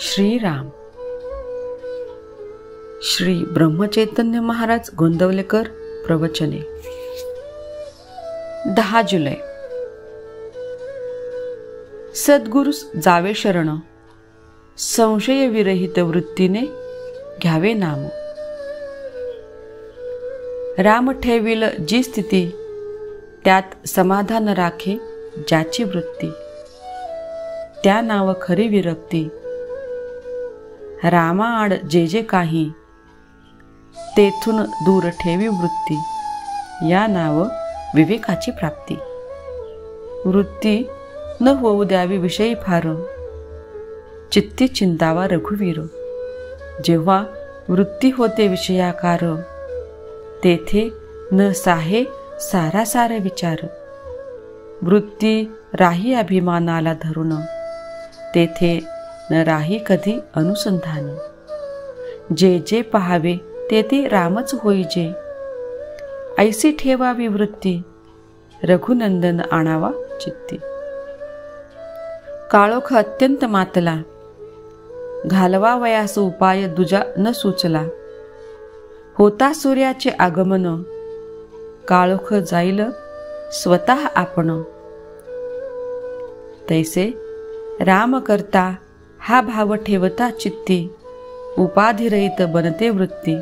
श्रीराम. श्री ब्रह्मचैतन्य महाराज गोंदवलेकर प्रवचने. 10 जुलै. सद्गुरुस जावे शरण, संशय विरहित वृत्तीने घ्यावे नाम. राम ठेविल जी स्थिती, त्यात समाधान राखे ज्याची वृत्ती. त्या नाव खरी विरक्ती, रामा आड जे जे काही, तेथून दूर ठेवी वृत्ती. या नाव विवेकाची प्राप्ती. वृत्ती न होऊ द्यावी विषयी फार, चित्ती चिंतावा रघुवीर. जेव्हा वृत्ती होते विषयाकार, तेथे न साहे सारासार विचार. वृत्ती राही अभिमानाला धरून, तेथे न राही कधी अनुसंधान. जे जे पहावे ते ते रामच होईजे, ऐसी ठेवावी वृत्ती. रघुनंदन आणावा चित्ती. काळोख अत्यंत मातला, घालवा वयास उपाय दुजा न सुचला. होता सूर्याचे आगमन, काळोख जाईल स्वतः आपण. तैसे राम करता हा भाव ठेवता चित्ती, उपाधिरहित बनते वृत्ती.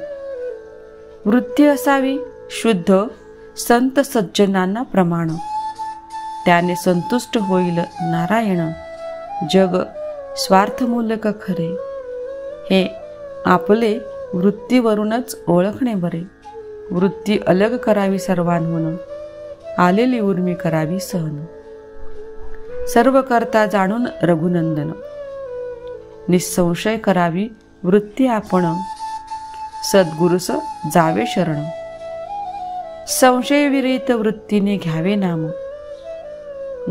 वृत्ती असावी शुद्ध संत सज्जनांना प्रमाण, त्याने संतुष्ट होईल नारायण. जग स्वार्थमूलक खरे, हे आपले वृत्तीवरूनच ओळखणे बरे. वृत्ती अलग करावी सर्वांहून, आलेली उर्मी करावी सहन. सर्व करता जाणून रघुनंदन, निसंशय करावी वृत्ती आपण. सद्गुरुस जावे शरण, संशय विरहित वृत्तीने घ्यावे नाम.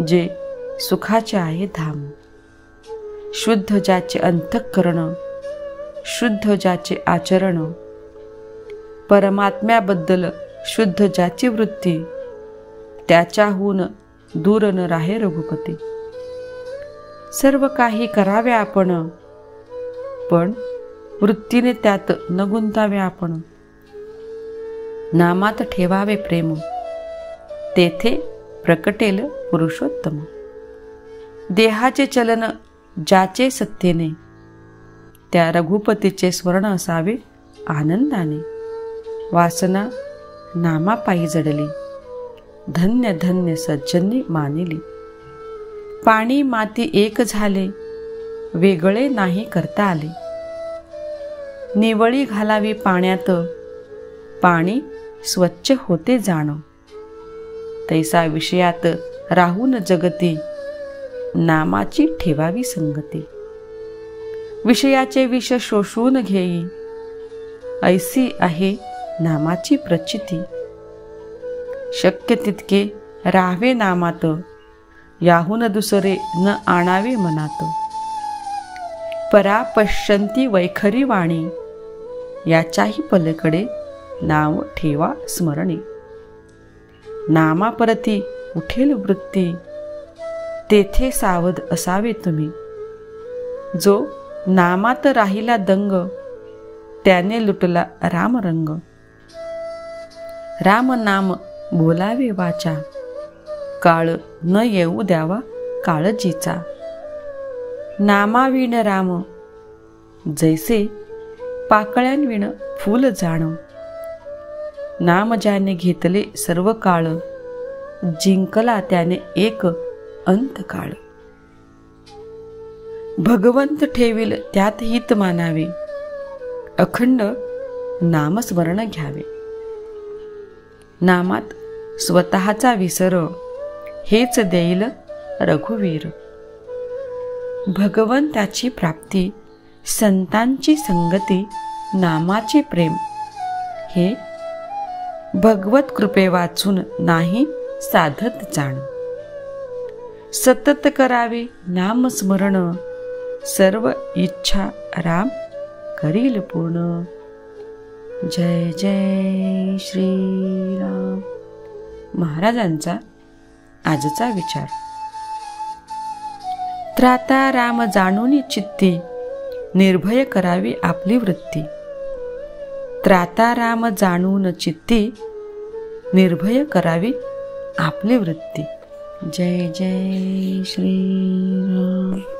जे सुखाचे आहे धाम. शुद्ध ज्याचे अंतःकरण, शुद्ध ज्याचे आचरण. परमात्म्याबद्दल शुद्ध ज्याची वृत्ती, त्याच्याहून दूर न राहे रघुपती. सर्व काही करावे आपण, पण वृत्तीने त्यात न गुंतावे आपण. नामात ठेवावे प्रेम, तेथे प्रकटेल पुरुषोत्तम. देहाचे चलन ज्याचे सत्तेने, त्या रघुपतीचे स्मरण असावे आनंदाने. वासना नामापायी जडली, धन्य धन्य सज्जनी मानिली. पाणी माती एक झाले, वेगळे नाही करता आले. निवळी घालावी पाण्यात, पाणी स्वच्छ होते जाण. तैसा विषयात राहून जगती, नामाची ठेवावी संगती. विषयाचे विष शोषून घेई, ऐसी आहे नामाची प्रचिती. शक्य तितके राहावे नामात, याहून दुसरे न आणावे मनात. परा पश्यंती वैखरी वाणी, याच्याही पलीकडे नाव ठेवा स्मरणी. नामापरती उठेल वृत्ती, तेथे सावध असावे तुम्ही. जो नामात राहिला दंग, त्याने लुटला रामरंग. राम नाम बोलावे वाचा, काळ न येऊ द्यावा काळजीचा. नामाविण राम, जैसे पाकळ्यांविण फूल जाण. नाम ज्याने घेतले सर्व काळ, जिंकला त्याने एक अंतकाळ. भगवंत ठेविल त्यात हित मानावे, अखंड नामस्मरण घ्यावे. नामात स्वतःचा विसर, हेच देईल रघुवीर. भगवंताची प्राप्ती, संतांची संगती, नामाचे प्रेम, हे भगवत कृपे वाचून नाही साधत जाण. सतत करावे नामस्मरण, सर्व इच्छा राम करील पूर्ण. जय जय श्रीराम. महाराजांचा आजचा विचार. त्राता राम जाणून चित्ती, निर्भय करावी आपली वृत्ती. त्राता राम जाणून चित्ती, निर्भय करावी आपली वृत्ती. जय जय श्रीराम.